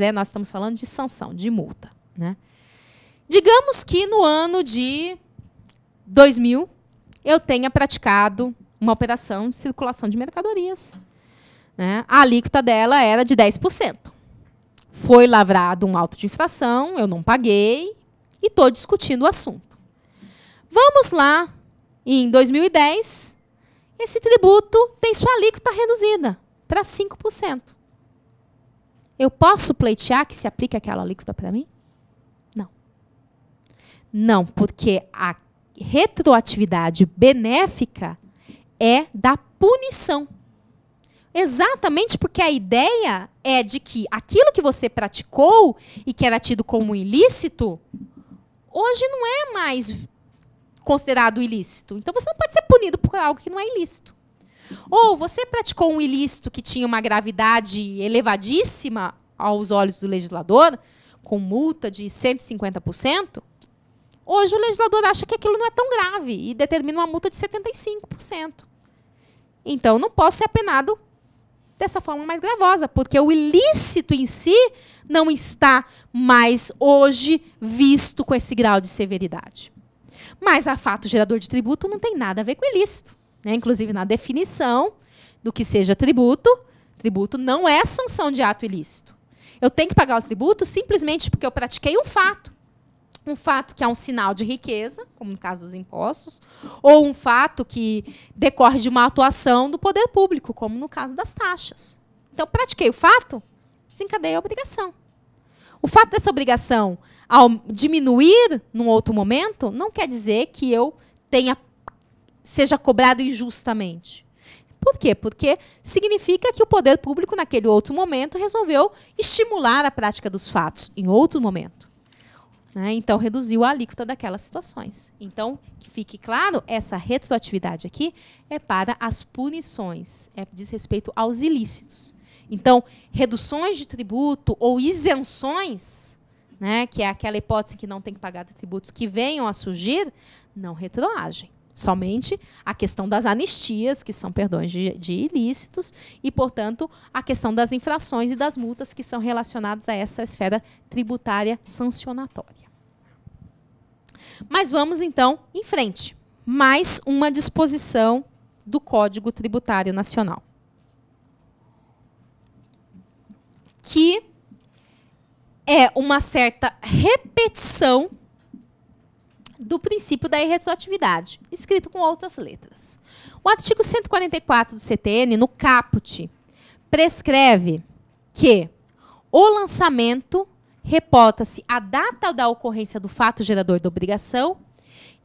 Mas nós estamos falando de sanção, de multa, né? Digamos que no ano de 2000 eu tenha praticado uma operação de circulação de mercadorias, né? A alíquota dela era de 10%. Foi lavrado um auto de infração, eu não paguei e estou discutindo o assunto. Vamos lá, em 2010, esse tributo tem sua alíquota reduzida para 5%. Eu posso pleitear que se aplique aquela alíquota para mim? Não. Não, porque a retroatividade benéfica é da punição. Exatamente porque a ideia é de que aquilo que você praticou e que era tido como ilícito, hoje não é mais considerado ilícito. Então, você não pode ser punido por algo que não é ilícito. Ou você praticou um ilícito que tinha uma gravidade elevadíssima aos olhos do legislador, com multa de 150%, hoje o legislador acha que aquilo não é tão grave e determina uma multa de 75%. Então, não posso ser apenado dessa forma mais gravosa, porque o ilícito em si não está mais hoje visto com esse grau de severidade. Mas a fato gerador de tributo não tem nada a ver com ilícito, né? Inclusive, na definição do que seja tributo, tributo não é sanção de ato ilícito. Eu tenho que pagar o tributo simplesmente porque eu pratiquei um fato que é um sinal de riqueza, como no caso dos impostos, ou um fato que decorre de uma atuação do poder público, como no caso das taxas. Então, pratiquei o fato, desencadeei a obrigação. O fato dessa obrigação, ao diminuir num outro momento, não quer dizer que eu seja cobrado injustamente. Por quê? Porque significa que o poder público, naquele outro momento, resolveu estimular a prática dos fatos em outro momento. Né? Então, reduziu a alíquota daquelas situações. Então, que fique claro, essa retroatividade aqui é para as punições, diz respeito aos ilícitos. Então, reduções de tributo ou isenções, né, que é aquela hipótese que não tem que pagar tributos que venham a surgir, não retroagem. Somente a questão das anistias, que são perdões de ilícitos, e, portanto, a questão das infrações e das multas que são relacionadas a essa esfera tributária sancionatória. Mas vamos, então, em frente. Mais uma disposição do Código Tributário Nacional, que é uma certa repetição do princípio da irretroatividade, escrito com outras letras. O artigo 144 do CTN, no caput, prescreve que o lançamento reporta-se à data da ocorrência do fato gerador da obrigação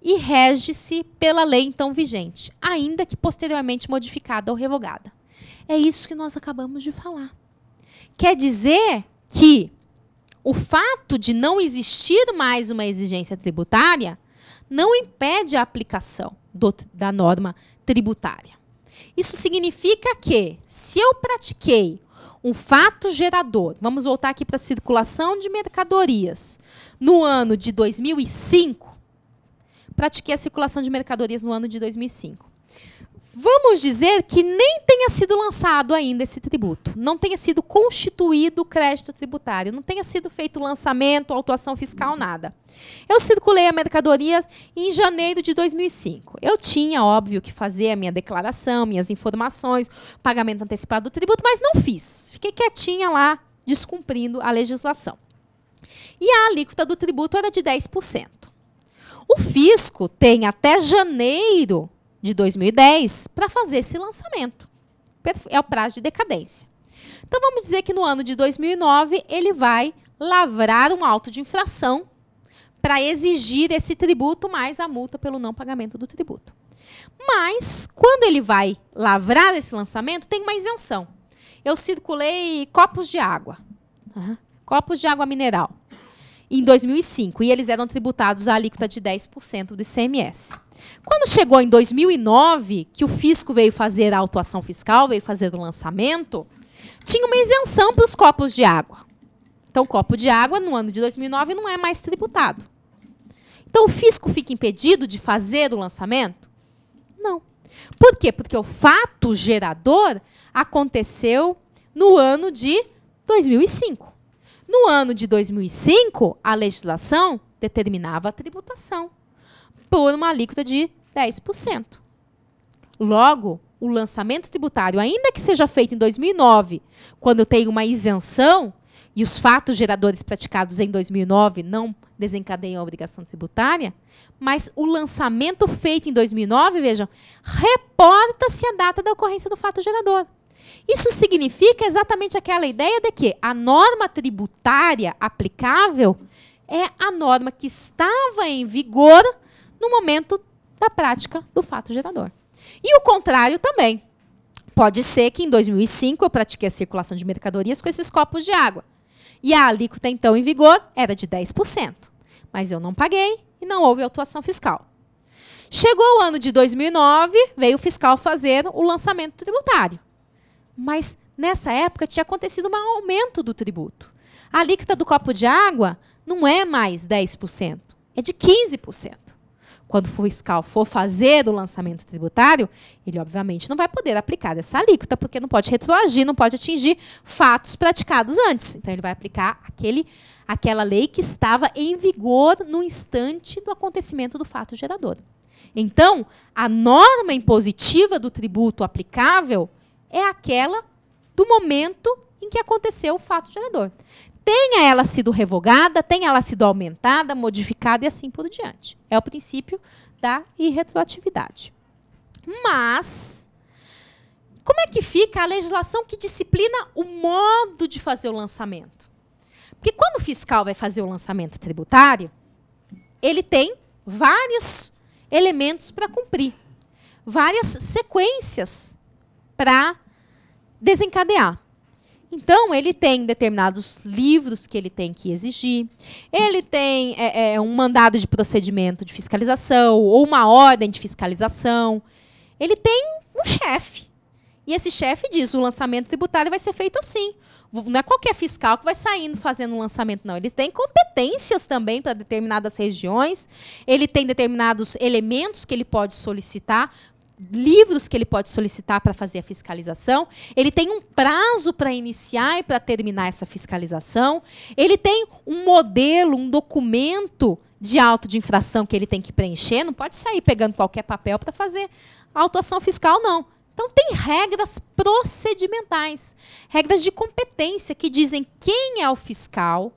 e rege-se pela lei então vigente, ainda que posteriormente modificada ou revogada. É isso que nós acabamos de falar. Quer dizer que o fato de não existir mais uma exigência tributária não impede a aplicação da norma tributária. Isso significa que, se eu pratiquei um fato gerador, vamos voltar aqui para a circulação de mercadorias, no ano de 2005, pratiquei a circulação de mercadorias no ano de 2005. Vamos dizer que nem tenha sido lançado ainda esse tributo, não tenha sido constituído o crédito tributário, não tenha sido feito lançamento, autuação fiscal, nada. Eu circulei a mercadoria em janeiro de 2005. Eu tinha, óbvio, que fazer a minha declaração, minhas informações, pagamento antecipado do tributo, mas não fiz. Fiquei quietinha lá, descumprindo a legislação. E a alíquota do tributo era de 10%. O fisco tem até janeiro de 2010 para fazer esse lançamento. É o prazo de decadência. Então, vamos dizer que no ano de 2009 ele vai lavrar um auto de infração para exigir esse tributo mais a multa pelo não pagamento do tributo. Mas, quando ele vai lavrar esse lançamento, tem uma isenção. Eu circulei copos de água, copos de água mineral, em 2005, e eles eram tributados à alíquota de 10% do ICMS. Quando chegou em 2009, que o fisco veio fazer a autuação fiscal, veio fazer o lançamento, tinha uma isenção para os copos de água. Então, o copo de água, no ano de 2009, não é mais tributado. Então, o fisco fica impedido de fazer o lançamento? Não. Por quê? Porque o fato gerador aconteceu no ano de 2005. No ano de 2005, a legislação determinava a tributação por uma alíquota de 10%. Logo, o lançamento tributário, ainda que seja feito em 2009, quando eu tenho uma isenção, e os fatos geradores praticados em 2009 não desencadeiam a obrigação tributária, mas o lançamento feito em 2009, vejam, reporta-se a data da ocorrência do fato gerador. Isso significa exatamente aquela ideia de que a norma tributária aplicável é a norma que estava em vigor no momento da prática do fato gerador. E o contrário também. Pode ser que em 2005 eu pratiquei a circulação de mercadorias com esses copos de água. E a alíquota, então, em vigor era de 10%. Mas eu não paguei e não houve autuação fiscal. Chegou o ano de 2009, veio o fiscal fazer o lançamento tributário. Mas, nessa época, tinha acontecido um aumento do tributo. A alíquota do copo de água não é mais 10%, é de 15%. Quando o fiscal for fazer o lançamento tributário, ele, obviamente, não vai poder aplicar essa alíquota, porque não pode retroagir, não pode atingir fatos praticados antes. Então, ele vai aplicar aquela lei que estava em vigor no instante do acontecimento do fato gerador. Então, a norma impositiva do tributo aplicável é aquela do momento em que aconteceu o fato gerador. Tenha ela sido revogada, tenha ela sido aumentada, modificada e assim por diante. É o princípio da irretroatividade. Mas, como é que fica a legislação que disciplina o modo de fazer o lançamento? Porque quando o fiscal vai fazer o lançamento tributário, ele tem vários elementos para cumprir, várias sequências para desencadear. Então, ele tem determinados livros que ele tem que exigir, ele tem um mandado de procedimento de fiscalização ou uma ordem de fiscalização. Ele tem um chefe. E esse chefe diz, o lançamento tributário vai ser feito assim. Não é qualquer fiscal que vai saindo fazendo um lançamento, não. Eles têm competências também para determinadas regiões, ele tem determinados elementos que ele pode solicitar, livros que ele pode solicitar para fazer a fiscalização, ele tem um prazo para iniciar e para terminar essa fiscalização, ele tem um modelo, um documento de auto de infração que ele tem que preencher, não pode sair pegando qualquer papel para fazer a autuação fiscal, não. Então, tem regras procedimentais, regras de competência que dizem quem é o fiscal,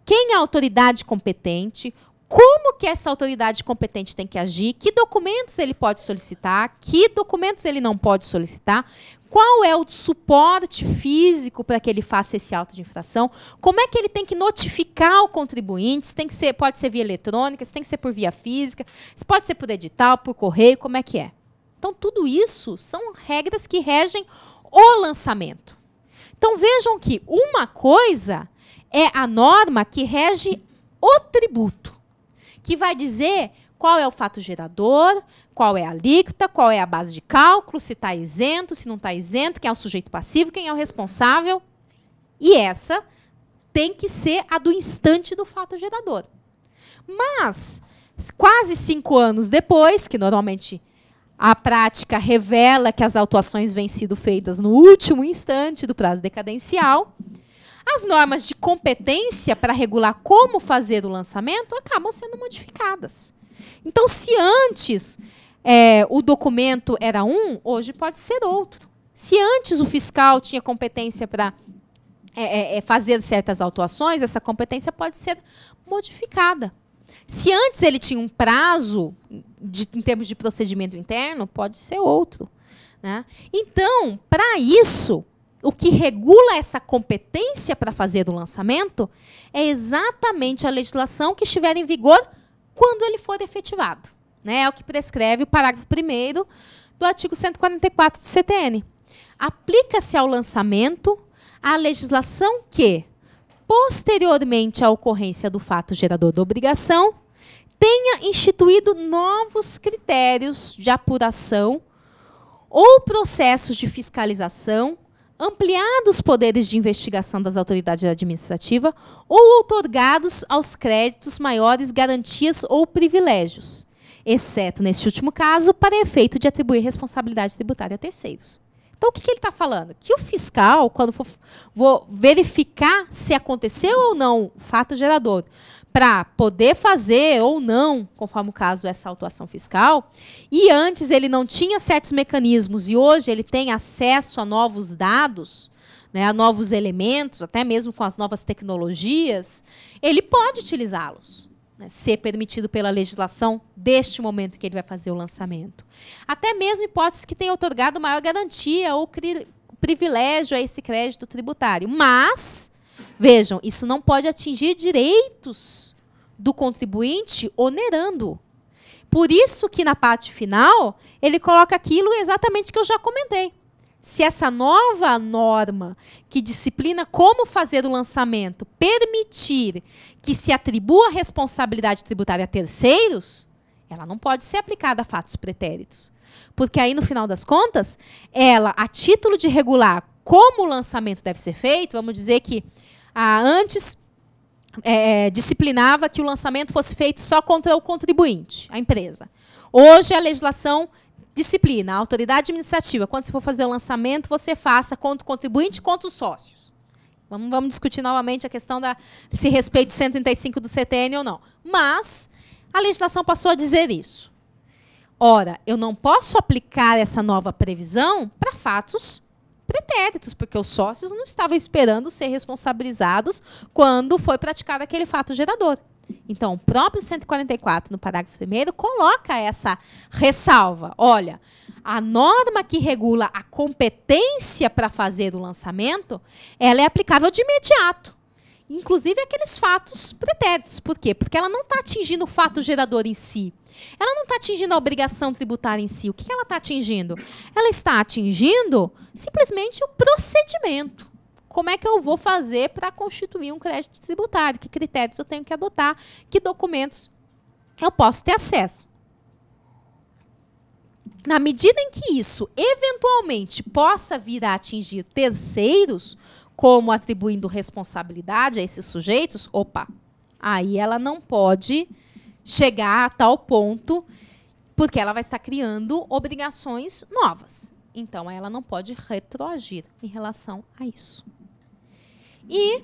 quem é a autoridade competente, como que essa autoridade competente tem que agir, que documentos ele pode solicitar, que documentos ele não pode solicitar, qual é o suporte físico para que ele faça esse auto de infração, como é que ele tem que notificar o contribuinte, se tem que ser, pode ser via eletrônica, se tem que ser por via física, se pode ser por edital, por correio, como é que é. Então, tudo isso são regras que regem o lançamento. Então, vejam que uma coisa é a norma que rege o tributo, que vai dizer qual é o fato gerador, qual é a alíquota, qual é a base de cálculo, se está isento, se não está isento, quem é o sujeito passivo, quem é o responsável. E essa tem que ser a do instante do fato gerador. Mas, quase 5 anos depois, que normalmente a prática revela que as autuações vêm sido feitas no último instante do prazo decadencial, as normas de competência para regular como fazer o lançamento acabam sendo modificadas. Então, se antes o documento era um, hoje pode ser outro. Se antes o fiscal tinha competência para fazer certas autuações, essa competência pode ser modificada. Se antes ele tinha um prazo em termos de procedimento interno, pode ser outro, né? Então, para isso, o que regula essa competência para fazer o lançamento é exatamente a legislação que estiver em vigor quando ele for efetivado, né? É o que prescreve o parágrafo 1º do artigo 144 do CTN. Aplica-se ao lançamento a legislação que, posteriormente à ocorrência do fato gerador da obrigação, tenha instituído novos critérios de apuração ou processos de fiscalização, ampliado os poderes de investigação das autoridades administrativas ou outorgados aos créditos maiores garantias ou privilégios, exceto, neste último caso, para efeito de atribuir responsabilidade tributária a terceiros. Então, o que ele está falando? Que o fiscal, quando vou verificar se aconteceu ou não o fato gerador, para poder fazer ou não, conforme o caso, essa autuação fiscal, e antes ele não tinha certos mecanismos e hoje ele tem acesso a novos dados, né, a novos elementos, até mesmo com as novas tecnologias, ele pode utilizá-los. Ser permitido pela legislação deste momento que ele vai fazer o lançamento. Até mesmo hipóteses que tenham otorgado maior garantia ou privilégio a esse crédito tributário. Mas, vejam, isso não pode atingir direitos do contribuinte onerando. Por isso que na parte final, ele coloca aquilo exatamente que eu já comentei. Se essa nova norma que disciplina como fazer o lançamento permitir que se atribua responsabilidade tributária a terceiros, ela não pode ser aplicada a fatos pretéritos. Porque aí, no final das contas, ela, a título de regular como o lançamento deve ser feito, vamos dizer que antes disciplinava que o lançamento fosse feito só contra o contribuinte, a empresa. Hoje, a legislação disciplina, a autoridade administrativa, quando você for fazer o lançamento, você faça contra o contribuinte e contra os sócios. Vamos discutir novamente a questão se respeito 135 do CTN ou não. Mas a legislação passou a dizer isso. Ora, eu não posso aplicar essa nova previsão para fatos pretéritos, porque os sócios não estavam esperando ser responsabilizados quando foi praticado aquele fato gerador. Então, o próprio 144, no parágrafo 1º, coloca essa ressalva. Olha, a norma que regula a competência para fazer o lançamento, ela é aplicável de imediato. Inclusive aqueles fatos pretéritos. Por quê? Porque ela não está atingindo o fato gerador em si. Ela não está atingindo a obrigação tributária em si. O que ela está atingindo? Ela está atingindo simplesmente o procedimento. Como é que eu vou fazer para constituir um crédito tributário? Que critérios eu tenho que adotar? Que documentos eu posso ter acesso? Na medida em que isso, eventualmente, possa vir a atingir terceiros, como atribuindo responsabilidade a esses sujeitos, aí ela não pode chegar a tal ponto, porque ela vai estar criando obrigações novas. Então, ela não pode retroagir em relação a isso. E,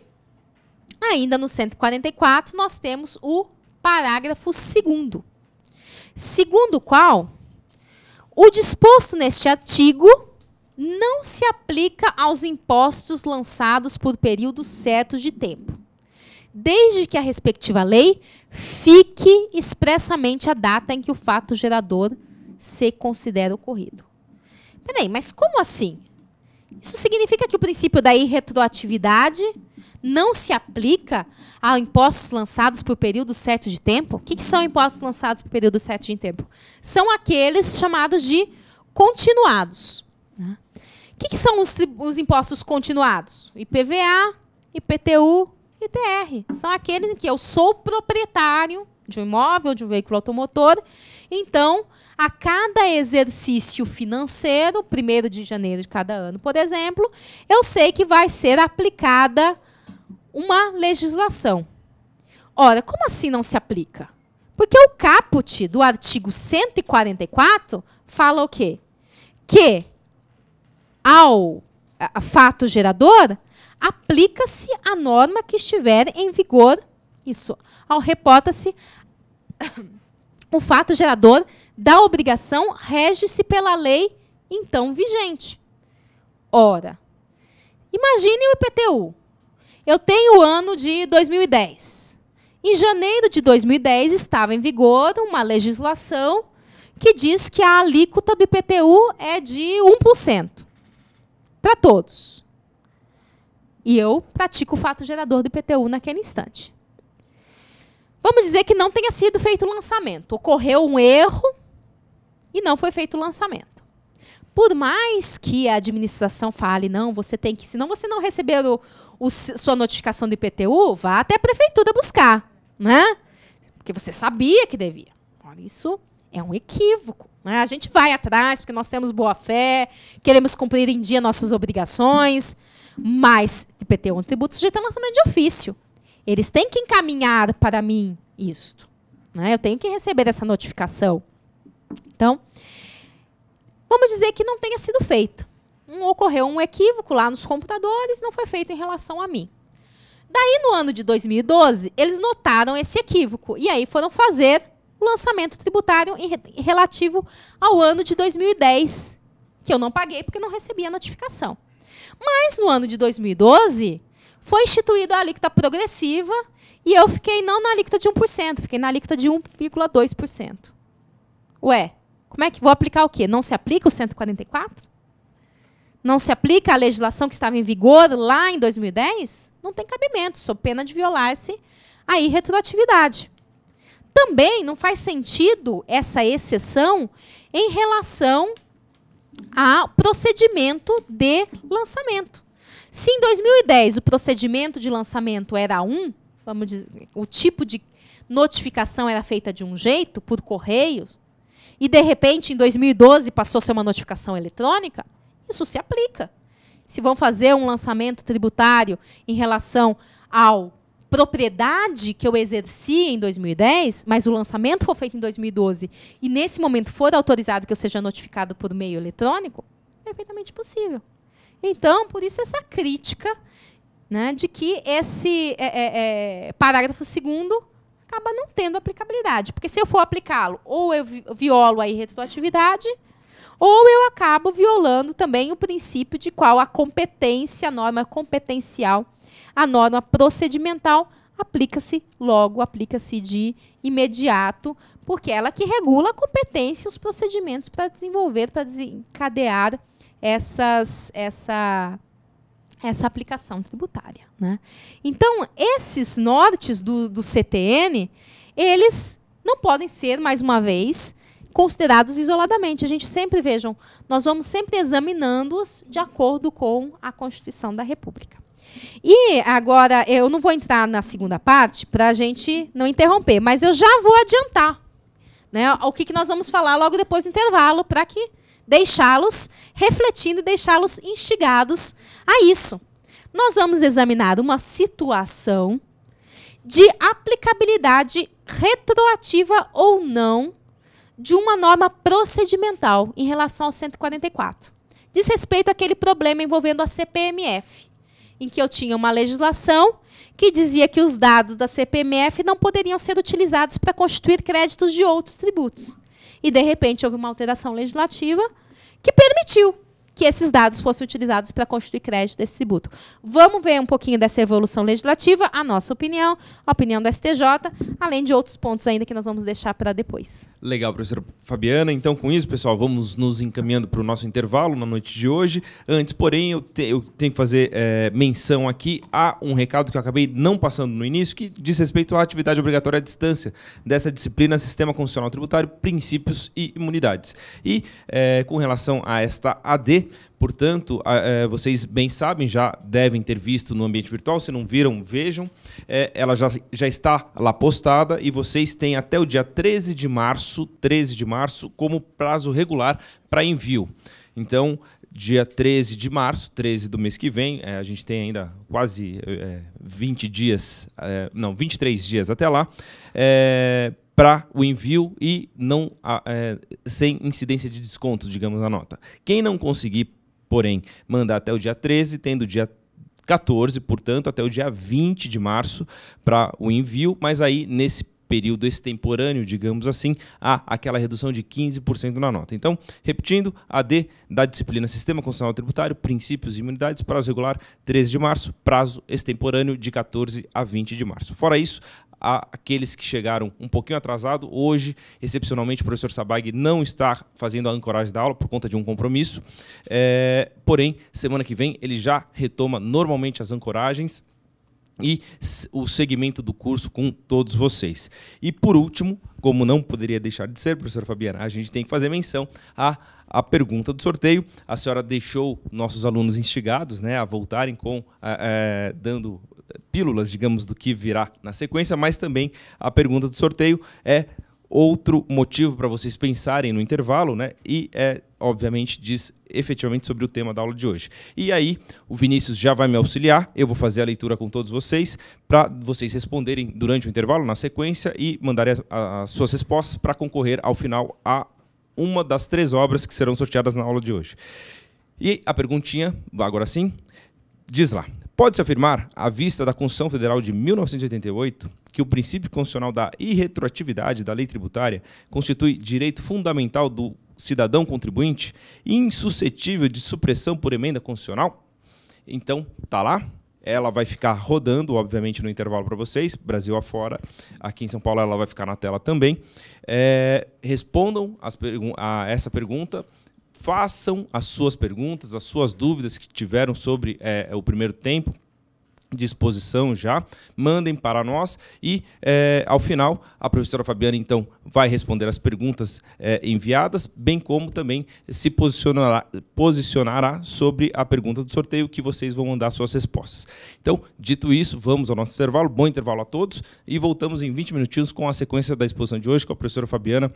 ainda no 144, nós temos o parágrafo 2º. Segundo o qual, o disposto neste artigo não se aplica aos impostos lançados por períodos certos de tempo, desde que a respectiva lei fique expressamente a data em que o fato gerador se considera ocorrido. Peraí, mas como assim? Isso significa que o princípio da irretroatividade não se aplica a impostos lançados por período certo de tempo? O que são impostos lançados por período certo de tempo? São aqueles chamados de continuados. O que são os impostos continuados? IPVA, IPTU, ITR. São aqueles em que eu sou proprietário de um imóvel, de um veículo automotor. Então, a cada exercício financeiro, 1º de janeiro de cada ano, por exemplo, eu sei que vai ser aplicada uma legislação. Ora, como assim não se aplica? Porque o caput do artigo 144 fala o quê? Que ao fato gerador, aplica-se a norma que estiver em vigor. Isso, reporta-se o fato gerador da obrigação rege-se pela lei então vigente. Ora, imagine o IPTU. Eu tenho o ano de 2010. Em janeiro de 2010 estava em vigor uma legislação que diz que a alíquota do IPTU é de 1% para todos. E eu pratico o fato gerador do IPTU naquele instante. Vamos dizer que não tenha sido feito o lançamento. Ocorreu um erro e não foi feito o lançamento. Por mais que a administração fale, não, você tem que, senão você não receber sua notificação do IPTU, vá até a prefeitura buscar, né? Porque você sabia que devia. Olha, isso é um equívoco, né? A gente vai atrás porque nós temos boa fé, queremos cumprir em dia nossas obrigações, mas IPTU é um tributo sujeito a lançamento de ofício. Eles têm que encaminhar para mim isto, né? Eu tenho que receber essa notificação. Então, vamos dizer que não tenha sido feito. ocorreu um equívoco lá nos computadores, não foi feito em relação a mim. Daí, no ano de 2012, eles notaram esse equívoco e aí foram fazer o lançamento tributário relativo ao ano de 2010, que eu não paguei porque não recebi a notificação. Mas, no ano de 2012, foi instituída a alíquota progressiva e eu fiquei não na alíquota de 1%, fiquei na alíquota de 1,2%. Ué, como é que vou aplicar o quê? Não se aplica o 144? Não se aplica a legislação que estava em vigor lá em 2010? Não tem cabimento, sob pena de violar-se a irretroatividade. Também não faz sentido essa exceção em relação ao procedimento de lançamento. Se em 2010 o procedimento de lançamento era vamos dizer, o tipo de notificação era feita de um jeito, por correios, e de repente em 2012 passou a ser uma notificação eletrônica, isso se aplica. Se vão fazer um lançamento tributário em relação à propriedade que eu exerci em 2010, mas o lançamento foi feito em 2012 e nesse momento for autorizado que eu seja notificado por meio eletrônico, é perfeitamente possível. Então, por isso essa crítica, né, de que esse parágrafo 2º acaba não tendo aplicabilidade. Porque se eu for aplicá-lo, ou eu violo a irretroatividade, ou eu acabo violando também o princípio de qual a competência, a norma competencial, a norma procedimental, aplica-se logo, aplica-se de imediato, porque ela que regula a competência e os procedimentos para desenvolver, para desencadear essa aplicação tributária, né? Então, esses nortes do CTN, eles não podem ser, mais uma vez, considerados isoladamente. A gente sempre, vejam, nós vamos sempre examinando-os de acordo com a Constituição da República. E agora, eu não vou entrar na segunda parte para a gente não interromper, mas eu já vou adiantar, né, o que nós vamos falar logo depois do intervalo, para que deixá-los refletindo e deixá-los instigados a isso. Nós vamos examinar uma situação de aplicabilidade retroativa ou não de uma norma procedimental em relação ao 144. Diz respeito àquele problema envolvendo a CPMF, em que eu tinha uma legislação que dizia que os dados da CPMF não poderiam ser utilizados para constituir créditos de outros tributos. E, de repente, houve uma alteração legislativa que permitiu que esses dados fossem utilizados para constituir crédito desse tributo. Vamos ver um pouquinho dessa evolução legislativa, a nossa opinião, a opinião do STJ, além de outros pontos ainda que nós vamos deixar para depois. Legal, professora Fabiana. Então, com isso, pessoal, vamos nos encaminhando para o nosso intervalo na noite de hoje. Antes, porém, eu tenho que fazer menção aqui a um recado que eu acabei não passando no início, que diz respeito à atividade obrigatória à distância dessa disciplina Sistema Constitucional Tributário, Princípios e Imunidades. E, com relação a esta AD, portanto, vocês bem sabem, já devem ter visto no ambiente virtual, se não viram, vejam. Ela já está lá postada e vocês têm até o dia 13 de março como prazo regular para envio. Então, dia 13 de março, 13 do mês que vem, a gente tem ainda quase 20 dias, 23 dias até lá, para o envio e não sem incidência de desconto, digamos, na nota. Quem não conseguir, porém, mandar até o dia 13, tendo o dia 14, portanto, até o dia 20 de março para o envio, mas aí, nesse período extemporâneo, digamos assim, há aquela redução de 15% na nota. Então, repetindo, AD da disciplina Sistema Constitucional Tributário, Princípios e Imunidades, prazo regular 13 de março, prazo extemporâneo de 14 a 20 de março. Fora isso, há aqueles que chegaram um pouquinho atrasado. Hoje, excepcionalmente, o professor Sabag não está fazendo a ancoragem da aula por conta de um compromisso. Porém, semana que vem, ele já retoma normalmente as ancoragens e o segmento do curso com todos vocês. E, por último, como não poderia deixar de ser, professora Fabiana, a gente tem que fazer menção à pergunta do sorteio. A senhora deixou nossos alunos instigados, né, a voltarem dando pílulas, digamos, do que virá na sequência, mas também a pergunta do sorteio é outro motivo para vocês pensarem no intervalo, né? E obviamente, diz efetivamente sobre o tema da aula de hoje. E aí, o Vinícius já vai me auxiliar, eu vou fazer a leitura com todos vocês, para vocês responderem durante o intervalo, na sequência, e mandarem as suas respostas para concorrer, ao final, a uma das 3 obras que serão sorteadas na aula de hoje. E a perguntinha, agora sim, diz lá. Pode-se afirmar, à vista da Constituição Federal de 1988, que o princípio constitucional da irretroatividade da lei tributária constitui direito fundamental do cidadão contribuinte insuscetível de supressão por emenda constitucional? Então, tá lá. Ela vai ficar rodando, obviamente, no intervalo para vocês, Brasil afora. Aqui em São Paulo ela vai ficar na tela também. Respondam a essa pergunta, façam as suas perguntas, as suas dúvidas que tiveram sobre o primeiro tempo de exposição já, mandem para nós e, ao final, a professora Fabiana, então, vai responder as perguntas enviadas, bem como também se posicionará sobre a pergunta do sorteio, que vocês vão mandar suas respostas. Então, dito isso, vamos ao nosso intervalo. Bom intervalo a todos e voltamos em 20 minutinhos com a sequência da exposição de hoje com a professora Fabiana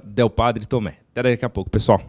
Del Padre Tomé. Até daqui a pouco, pessoal.